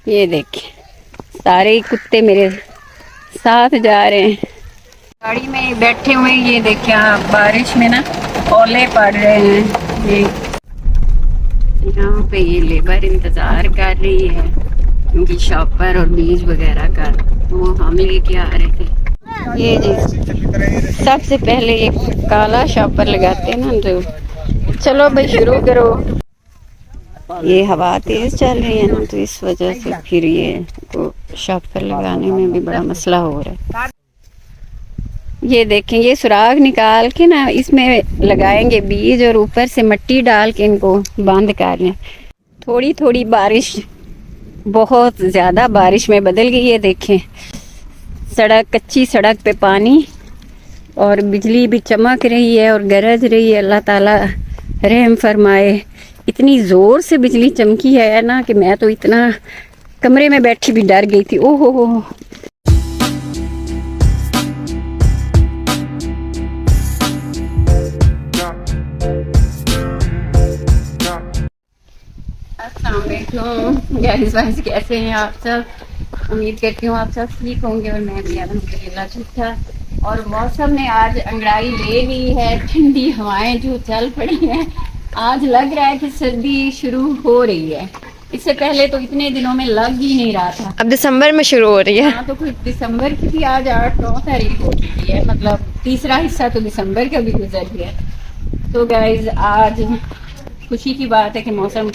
ये देखिए सारे ही कुत्ते मेरे साथ जा रहे हैं। गाड़ी में बैठे हुए ये देखिए आप, बारिश में ना ओले पड़ रहे हैं। ये यहाँ पे ये लेबर इंतजार कर रही है उनकी शॉपर और बीज वगैरह का, तो वो हम लेके आ रहे थे। ये जी सबसे पहले एक काला शॉपर लगाते हैं ना, तो चलो भाई शुरू करो। ये हवा तेज चल रही है ना, तो इस वजह से फिर ये को शॉपर लगाने में भी बड़ा मसला हो रहा है। ये देखें ये सुराख निकाल के ना इसमें लगाएंगे बीज और ऊपर से मिट्टी डाल के इनको बंद कर लें। थोड़ी थोड़ी बारिश बहुत ज़्यादा बारिश में बदल गई है। देखें सड़क, कच्ची सड़क पे पानी और बिजली भी चमक रही है और गरज रही है। अल्लाह ताला रहम फरमाए। इतनी ज़ोर से बिजली चमकी है ना कि मैं तो इतना कमरे में बैठी भी डर गई थी। ओहो हो। गाइस वाइस कैसे हैं आप सब? उम्मीद करती हूँ आप सब ठीक होंगे और मैं भी अल्हम्दुलिल्लाह ठीक था। और मौसम ने आज अंगड़ाई ले ली है, ठंडी हवाएं जो चल पड़ी हैं। आज लग रहा है कि सर्दी शुरू हो रही है। इससे पहले तो इतने दिनों में लग ही नहीं रहा था। अब दिसंबर में शुरू हो रही है। हाँ, तो कुछ दिसंबर की थी, आज 8-9 तारीख हो चुकी है। मतलब तीसरा हिस्सा तो दिसंबर का भी गुजर गया। तो गाइज आज खुशी की बात है कि मौसम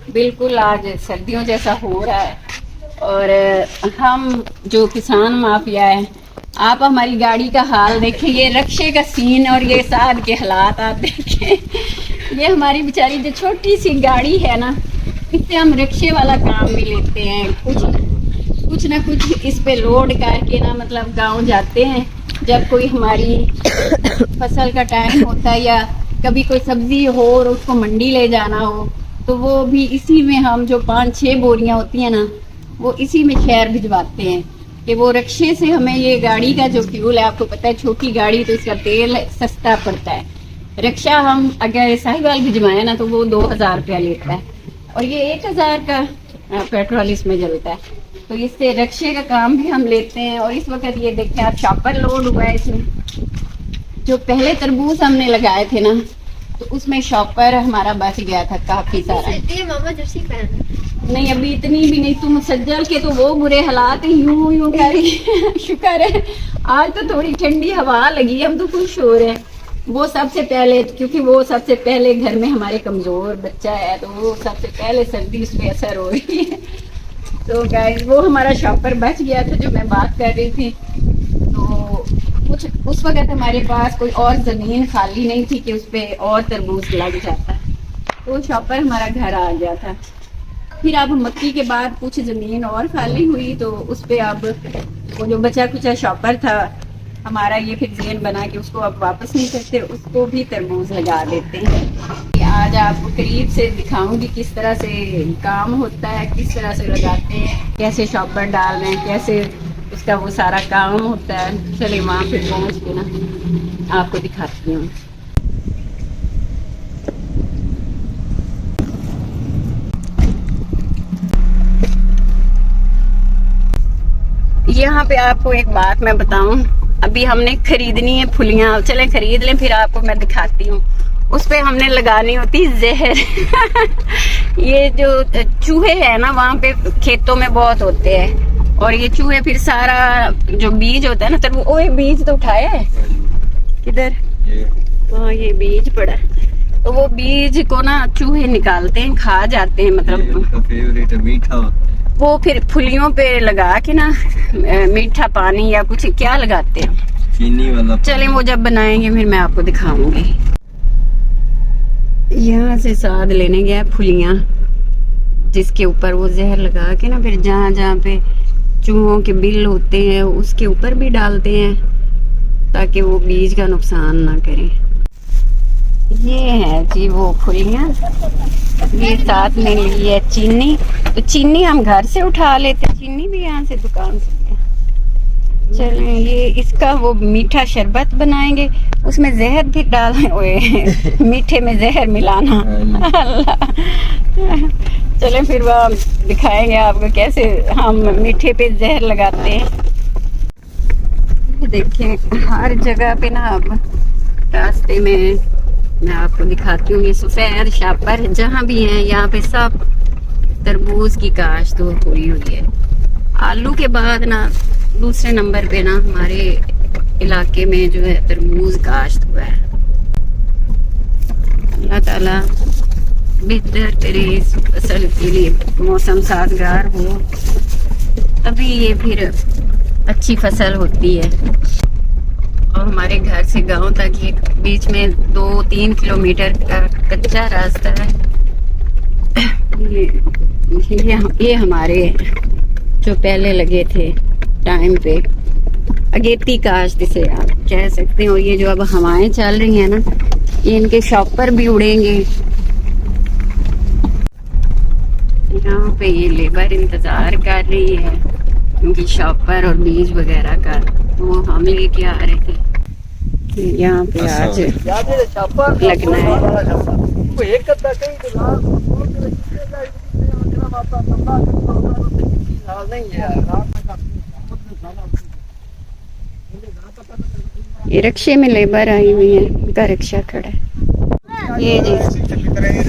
बिल्कुल आज सर्दियों जैसा हो रहा है। और हम जो किसान माफिया है, आप हमारी गाड़ी का हाल देखें, ये रक्शे का सीन और ये साथ के हालात आप देखें। ये हमारी बेचारी जो छोटी सी गाड़ी है ना, इससे हम रक्शे वाला काम भी लेते हैं। कुछ ना कुछ इस पे लोड करके ना, मतलब गांव जाते हैं जब कोई हमारी फसल का टाइम होता है या कभी कोई सब्जी हो और उसको मंडी ले जाना हो, तो वो भी इसी में हम जो 5-6 बोरियां होती हैं ना, वो इसी में शहर भिजवाते हैं। कि वो रक्शे से हमें ये गाड़ी का जो फ्यूल है, आपको पता है छोटी गाड़ी तो इसका तेल सस्ता पड़ता है। रक्षा हम अगर साहिवाल भिजवाए ना तो वो 2000 रुपया लेता है और ये 1000 का पेट्रोल इसमें जलता है। तो इससे रक्शे का काम भी हम लेते हैं। और इस वक्त ये देखें आप, शॉपर लोड हुआ है इसमें। जो पहले तरबूज हमने लगाए थे ना, तो उसमें शॉपर हमारा बच गया था काफी सारा। मामा जर्सी पहन नहीं अभी इतनी भी नहीं, तुम सज्जल के तो वो बुरे हालात यूं यूं कर रही शुक्र है आज तो थोड़ी ठंडी हवा लगी, हम तो खुश हो रहे हैं। वो सबसे पहले, क्योंकि वो सबसे पहले घर में हमारे कमजोर बच्चा है, तो वो सबसे पहले सर्दी उस पर असर हो रही है। तो गाइस वो हमारा शॉपर बच गया था जो मैं बात कर रही थी। तो कुछ उस वक्त हमारे पास कोई और जमीन खाली नहीं थी कि उस पर और तरबूज लग जाता, तो शॉपर हमारा घर आ गया था। फिर अब मक्की के बाद कुछ जमीन और खाली हुई, तो उस पे अब वो जो बचा कुचा शॉपर था हमारा, ये फिर जेन बना के उसको अब वापस नहीं करते, उसको भी तरबूज लगा देते हैं। आज आपको करीब से दिखाऊंगी किस तरह से काम होता है, किस तरह से लगाते हैं, कैसे शॉपर डाल रहे हैं, कैसे उसका वो सारा काम होता है। चलिए वहाँ पे पहुँच के ना आपको दिखाती हूँ। यहाँ पे आपको एक बात मैं बताऊं, अभी हमने खरीदनी है फुलियां, चले खरीद लें फिर आपको मैं दिखाती हूँ। उस पे हमने लगानी होती जहर ये जो चूहे हैं ना वहाँ पे खेतों में बहुत होते हैं, और ये चूहे फिर सारा जो बीज होता है ना, तो वो ये बीज तो उठाया है किधर, हाँ ये बीज पड़ा, तो वो बीज को ना चूहे निकालते हैं, खा जाते हैं। मतलब फेवरेट है मीठा, वो फिर फुलियों पे लगा के ना मीठा पानी या कुछ क्या लगाते हैं, चीनी वाला। चलें वो जब बनाएंगे फिर मैं आपको दिखाऊंगी। यहाँ से साद लेने गया फुलियां, जिसके ऊपर वो जहर लगा के ना फिर जहाँ जहाँ पे चूहों के बिल होते हैं उसके ऊपर भी डालते हैं, ताकि वो बीज का नुकसान ना करे। ये है जी वो फुलियां, ये साथ में ली है चीनी, तो चीनी हम घर से उठा लेते, चीनी भी यहाँ से दुकान से। चलें ये इसका वो मीठा शरबत बनाएंगे, उसमें जहर भी डालने हुए मीठे में जहर मिलाना। अल्लाह चलें फिर वह दिखाएंगे आपको कैसे हम मीठे पे जहर लगाते हैं। ये देखें हर जगह पे ना अब रास्ते में मैं आपको दिखाती हूँ, ये सफेद शापर जहाँ भी हैं यहाँ पे सब तरबूज की काश्त हुई हुई है। आलू के बाद ना दूसरे नंबर पे ना हमारे इलाके में जो है तरबूज काश्त हुआ है। अल्लाह ताला बेहतर करे इस फसल के लिए, मौसम साजगार हो तभी ये फिर अच्छी फसल होती है। और हमारे घर से गांव तक ये बीच में 2-3 किलोमीटर का कच्चा रास्ता है। ये हमारे जो पहले लगे थे टाइम पे अगेती काश्त जिसे आप कह सकते हो। ये जो अब हवाएं चल रही हैं ना, ये इनके शॉपर भी उड़ेंगे। यहाँ पे ये लेबर इंतजार कर रही है क्योंकि शॉपर और बीज वगैरह का वो हम लेके आ रहे थे। यहाँ पे आज लगना है। ये रिक्शे में लेबर आई हुई है, उनका रिक्शा खड़ा है। ये जी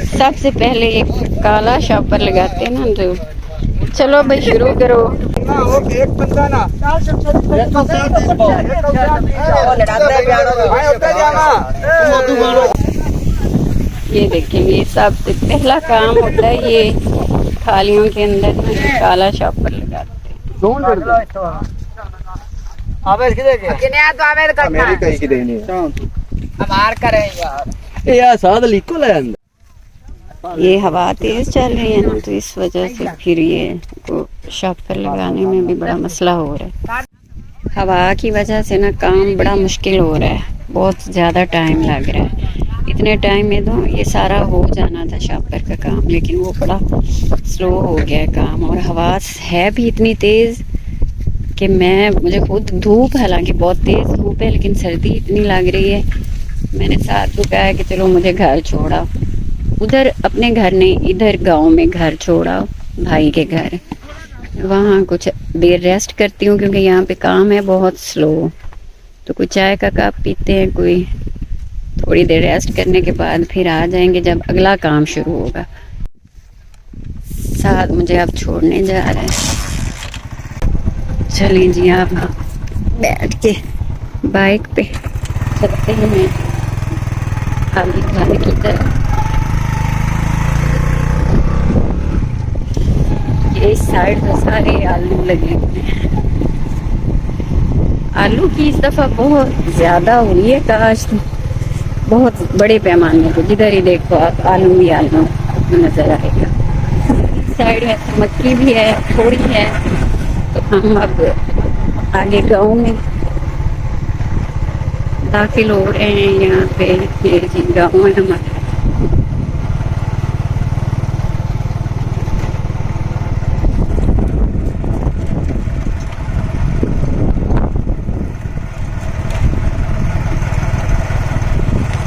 सबसे पहले एक काला शॉपर लगाते हैं ना, तो चलो भाई शुरू करो। ये देखेंगे सबसे पहला काम होता है ये थालियों के अंदर ना काला शॉपर लगाते हैं। ये हवा तेज चल रही है ना, तो इस वजह से फिर ये शॉपर लगाने में भी बड़ा मसला हो रहा है। हवा की वजह से ना काम बड़ा मुश्किल हो रहा है, बहुत ज़्यादा टाइम लग रहा है। इतने टाइम में तो ये सारा हो जाना था शॉपर का काम, लेकिन वो बड़ा स्लो हो गया है काम। और हवा है भी इतनी तेज़ कि मुझे खुद धूप, हालांकि बहुत तेज़ धूप है, लेकिन सर्दी इतनी लग रही है। मैंने साथ को कहा कि चलो मुझे घर छोड़ा, उधर अपने घर नहीं, इधर गांव में घर छोड़ा भाई के घर, वहाँ कुछ देर रेस्ट करती हूँ क्योंकि यहाँ पे काम है बहुत स्लो। तो कोई चाय का कप पीते हैं, कोई थोड़ी देर रेस्ट करने के बाद फिर आ जाएंगे जब अगला काम शुरू होगा। साथ मुझे अब छोड़ने जा रहे हैं। चलिए जी, आप बैठ के बाइक पे चलते हैं आगे घर की तरफ। ये इस साइड तो सारे आलू लगे हुए हैं। आलू की इस दफा बहुत ज्यादा हुई है काश्त, बहुत बड़े पैमाने पे। जिधर ही देखो आप आलू ही आलू नजर आएगा। इस साइड है तो मक्की भी है, थोड़ी है। तो हम अब आगे गांव में दाखिल हो रहे हैं। यहाँ पे ये जी गाँव है हमारा।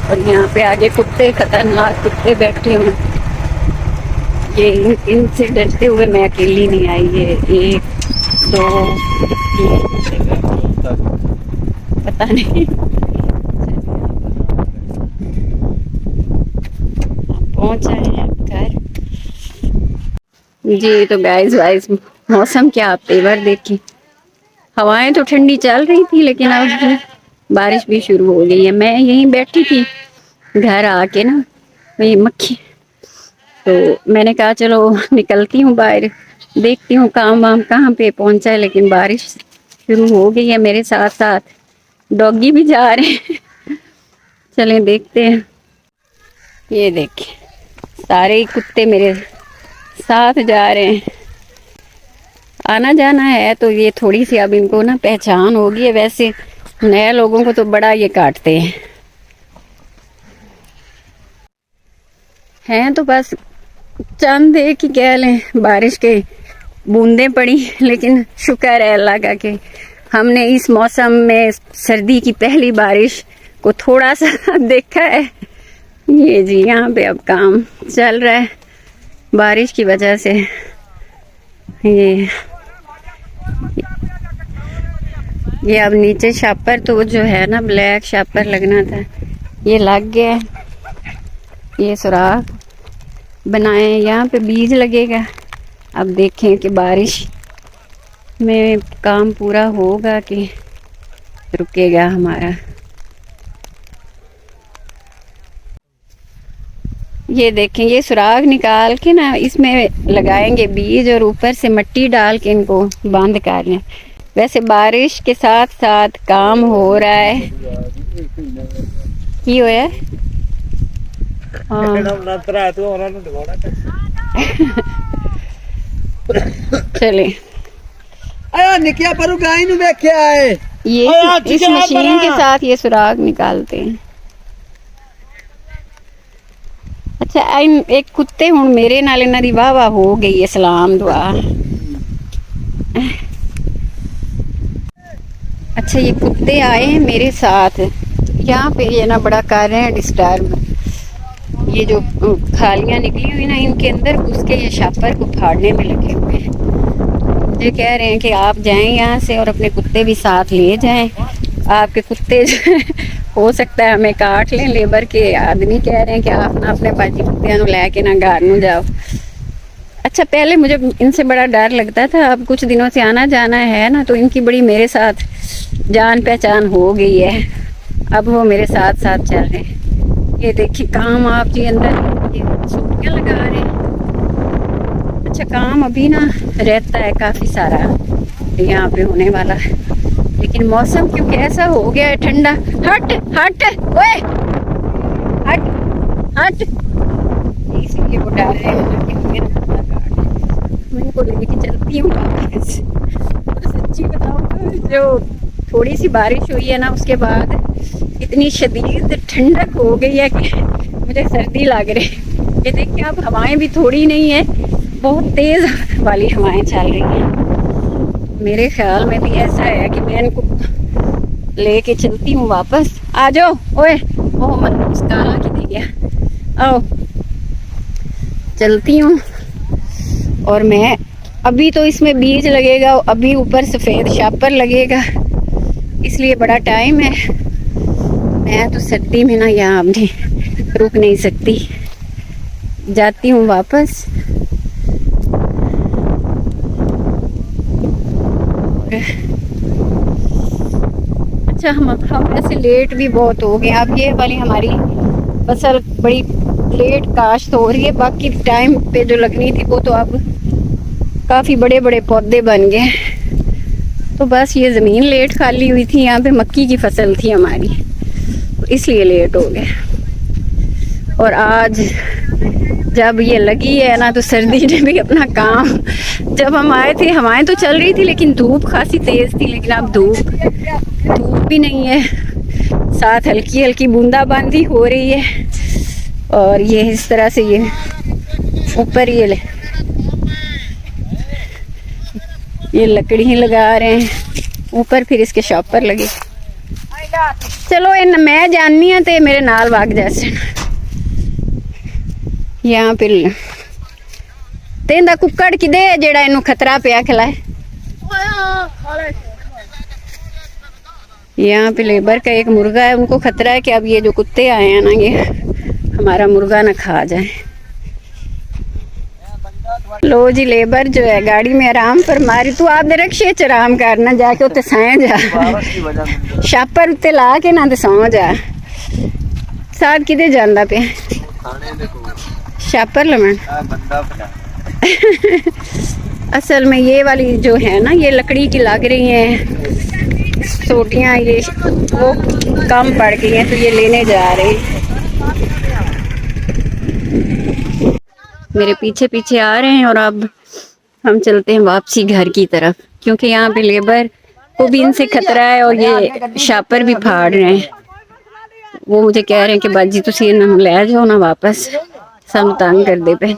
और यहाँ पे आगे कुत्ते, खतरनाक कुत्ते बैठे हुए। ये इनसे डरते हुए मैं अकेली नहीं आई। ये 1 2 पता नहीं। पहुंच आए हैं घर जी। तो गाइस मौसम क्या आप तेवर देखिए। हवाएं तो ठंडी चल रही थी, लेकिन अब बारिश भी शुरू हो गई है। मैं यहीं बैठी थी घर आके ना, मेरी मक्खी, तो मैंने कहा चलो निकलती हूँ बाहर, देखती हूँ काम वाम कहाँ पे पहुंचा है। लेकिन बारिश शुरू हो गई है, मेरे साथ साथ डॉगी भी जा रहे हैं। चलें देखते हैं। ये देखिए सारे ही कुत्ते मेरे साथ जा रहे हैं। आना जाना है तो ये थोड़ी सी अब इनको ना पहचान होगी है। वैसे नए लोगों को तो बड़ा ये काटते हैं तो बस चंद एक ही कह लें बारिश के बूंदें पड़ी। लेकिन शुक्र है अल्लाह का कि हमने इस मौसम में सर्दी की पहली बारिश को थोड़ा सा देखा है। ये जी यहाँ पे अब काम चल रहा है। बारिश की वजह से ये अब नीचे शापर तो जो है ना ब्लैक शापर लगना था, ये लग गया। ये सुराख बनाए, यहाँ पे बीज लगेगा। अब देखें कि बारिश में काम पूरा होगा कि रुकेगा हमारा। ये देखें, ये सुराख निकाल के ना इसमें लगाएंगे बीज और ऊपर से मिट्टी डाल के इनको बंद कर लें। वैसे बारिश के साथ साथ काम हो रहा है। की होया चले निकिया पर गाय नु वेख्या है। ये इस मशीन के साथ ये सुराख निकालते हैं। अच्छा एक कुत्ते हुण मेरे नाल इन्हां दी वाह वाह हो गई है, सलाम दुआ। अच्छा ये कुत्ते आए हैं मेरे साथ, यहाँ पे ये ना बड़ा कर रहे हैं डिस्टर्ब। ये जो खालियां निकली हुई ना इनके अंदर घुस के ये शापर को फाड़ने में लगे हुए हैं। ये कह रहे हैं कि आप जाएं यहाँ से और अपने कुत्ते भी साथ ले जाएं। आपके कुत्ते हो सकता है हमें काट लें। लेबर के आदमी कह रहे हैं कि आप ना अपने बाजी कुत्तियां लैके ना घर में जाओ। अच्छा पहले मुझे इनसे बड़ा डर लगता था, अब कुछ दिनों से आना जाना है ना तो इनकी बड़ी मेरे साथ जान पहचान हो गई है। अब वो मेरे साथ साथ चल रहे हैं। ये देखिए काम आप जी अंदर ये सूटियाँ लगा रहे हैं। अच्छा काम अभी ना रहता है काफ़ी सारा यहाँ पे होने वाला, लेकिन मौसम क्योंकि ऐसा हो गया है ठंडा। हट हट ओए हट हट, इसलिए वो डर रहे हैं कि हमें ना काट। मैं इनको लेके चलती हूँ वापस। सच्ची बताऊँ तो जो थोड़ी सी बारिश हुई है ना उसके बाद इतनी शदीद ठंडक हो गई है कि मुझे सर्दी लग रही है। ये देखिए अब हवाएं भी थोड़ी नहीं है, बहुत तेज़ वाली हवाएं चल रही हैं। मेरे ख्याल में भी ऐसा है कि मैं इनको लेके चलती हूँ वापस। आ जाओ ओए, ओह मत मुस्कारा कि दे गया। आओ चलती हूँ। और मैं अभी तो इसमें बीज लगेगा, अभी ऊपर सफ़ेद शापर लगेगा, इसलिए बड़ा टाइम है। मैं तो सर्दी में ना यहाँ अभी रुक नहीं सकती, जाती हूँ वापस। अच्छा हम ऐसे लेट भी बहुत हो गए। अब ये वाली हमारी फसल बड़ी लेट काश्त हो रही है, बाकी टाइम पे जो लगनी थी वो तो अब काफ़ी बड़े बड़े पौधे बन गए। तो बस ये ज़मीन लेट खाली हुई थी, यहाँ पे मक्की की फसल थी हमारी, तो इसलिए लेट हो गए। और आज जब ये लगी है ना तो सर्दी ने भी अपना काम, जब हम आए थे हवाएं तो चल रही थी लेकिन धूप खासी तेज़ थी, लेकिन अब धूप भी नहीं है, साथ हल्की हल्की बूंदाबांदी हो रही है। और ये इस तरह से ये ऊपर ये लकड़ी लगा रहे हैं ऊपर, फिर इसके शॉपर लगे। चलो इन मैं जाननी है तो मेरे नाल भाग जैसे यहाँ पे तेंदा कुक्कड़ किदे जेड़ा इनू खतरा पिया खिलाए। यहाँ पे लेबर का एक मुर्गा है, उनको खतरा है कि अब ये जो कुत्ते आए हैं ना ये हमारा मुर्गा ना खा जाए। लो जी लेबर जो है गाड़ी में आराम फरमा रही। तू आप रक्शे च आराम करना, जाके उत्ते सै जा, छापर उत्ते ला के ना ते सौ जा। साथ किदे जांदा पे छापर लमन। असल में ये वाली जो है ना ये लकड़ी की लग रही हैं सोटियाँ, ये वो कम पड़ गई हैं तो ये लेने जा रहे हैं। मेरे पीछे पीछे आ रहे हैं और अब हम चलते हैं वापसी घर की तरफ, क्योंकि यहाँ पे लेबर को भी इनसे खतरा है और ये शापर भी फाड़ रहे हैं। वो मुझे कह रहे हैं कि बाजी तुसी इन्हों ले जाओ ना वापस, सानू तंग कर दे पे।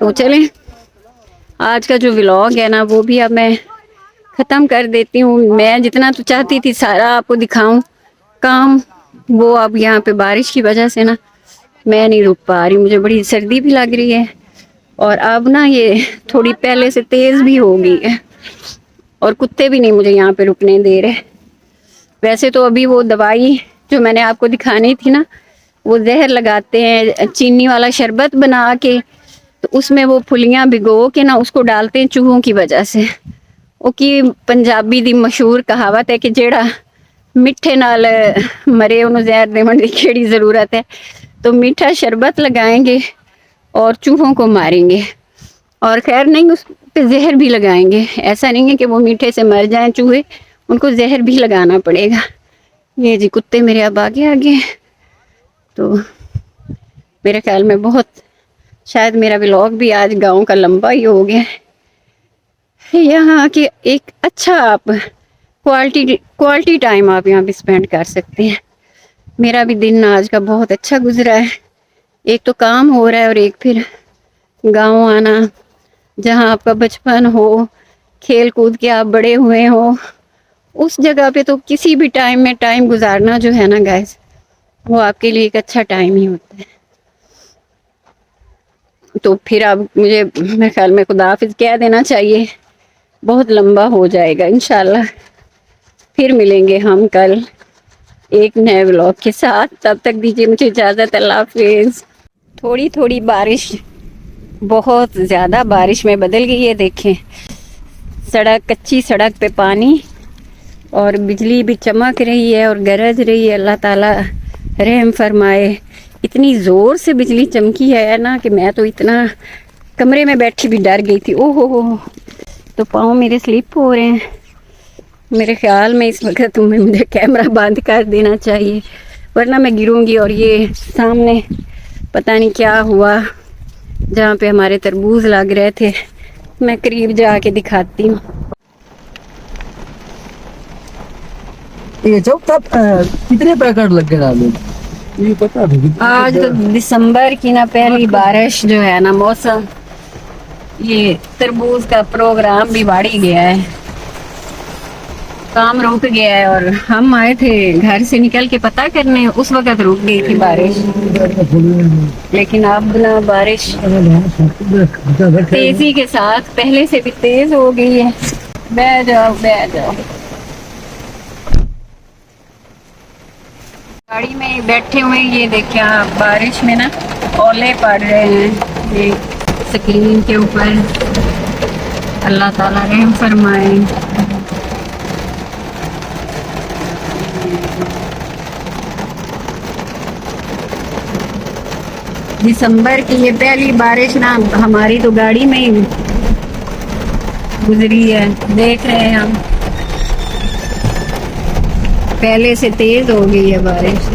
तो चलें, आज का जो व्लॉग है ना वो भी अब मैं ख़त्म कर देती हूँ। मैं जितना तो चाहती थी सारा आपको दिखाऊं काम, वो अब यहाँ पे बारिश की वजह से ना मैं नहीं रुक पा रही। मुझे बड़ी सर्दी भी लग रही है और अब ना ये थोड़ी पहले से तेज भी हो गई है, और कुत्ते भी नहीं मुझे यहाँ पे रुकने दे रहे। वैसे तो अभी वो दवाई जो मैंने आपको दिखानी थी ना, वो जहर लगाते हैं, चीनी वाला शरबत बना के, तो उसमें वो फुलियां भिगो के ना उसको डालते हैं चूहों की वजह से। वो की पंजाबी दी मशहूर कहावत है कि जेड़ा मिठे नाल मरे उन्हें जहर देवन की केड़ी जरूरत है। तो मीठा शरबत लगाएंगे और चूहों को मारेंगे, और खैर नहीं उस पे जहर भी लगाएंगे। ऐसा नहीं है कि वो मीठे से मर जाएं चूहे, उनको जहर भी लगाना पड़ेगा। ये जी कुत्ते मेरे अब आगे आगे, तो मेरे ख्याल में बहुत, शायद मेरा व्लॉग भी आज गांव का लंबा ही हो गया। यहाँ के एक अच्छा आप क्वालिटी टाइम आप यहाँ पे स्पेंड कर सकते हैं। मेरा भी दिन आज का बहुत अच्छा गुजरा है। एक तो काम हो रहा है और एक फिर गांव आना, जहाँ आपका बचपन हो, खेल कूद के आप बड़े हुए हो, उस जगह पे तो किसी भी टाइम में टाइम गुजारना जो है ना गाइस, वो आपके लिए एक अच्छा टाइम ही होता है। तो फिर अब मुझे मेरे ख्याल में खुदा हाफिज कह देना चाहिए, बहुत लंबा हो जाएगा। इंशाल्लाह फिर मिलेंगे हम कल एक नए व्लॉग के साथ। तब तक दीजिए मुझे इजाज़त, अल्लाह हाफिज। थोड़ी थोड़ी बारिश बहुत ज़्यादा बारिश में बदल गई है। देखें सड़क, कच्ची सड़क पे पानी, और बिजली भी चमक रही है और गरज रही है। अल्लाह ताला रहम फरमाए। इतनी ज़ोर से बिजली चमकी है ना कि मैं तो इतना कमरे में बैठी भी डर गई थी। ओहो हो, तो पाँव मेरे स्लिप हो रहे हैं। मेरे ख्याल में इस वक्त तुम्हें मुझे कैमरा बंद कर देना चाहिए, वरना मैं गिरूंगी। और ये सामने पता नहीं क्या हुआ, जहाँ पे हमारे तरबूज लग रहे थे, मैं करीब जाके दिखाती हूँ। ये जब तक कितने पैकेट लग गए डाले, ये पता नहीं। आज तो दिसंबर की ना पहली बारिश जो है ना, मौसम, ये तरबूज का प्रोग्राम भी बढ़ ही गया है, काम रुक गया है। और हम आए थे घर से निकल के पता करने, उस वक्त रुक गई थी बारिश, लेकिन अब ना बारिश तेजी के साथ पहले से भी तेज हो गई है। बैठ जाओ बैठ जाओ। गाड़ी में बैठे हुए ये देखिए आप, बारिश में ना ओले पड़ रहे हैं ये स्क्रीन के ऊपर। अल्लाह ताला रहम फरमाए। दिसंबर की ये पहली बारिश ना हमारी तो गाड़ी में ही गुजरी है। देख रहे हैं हम, पहले से तेज हो गई है बारिश।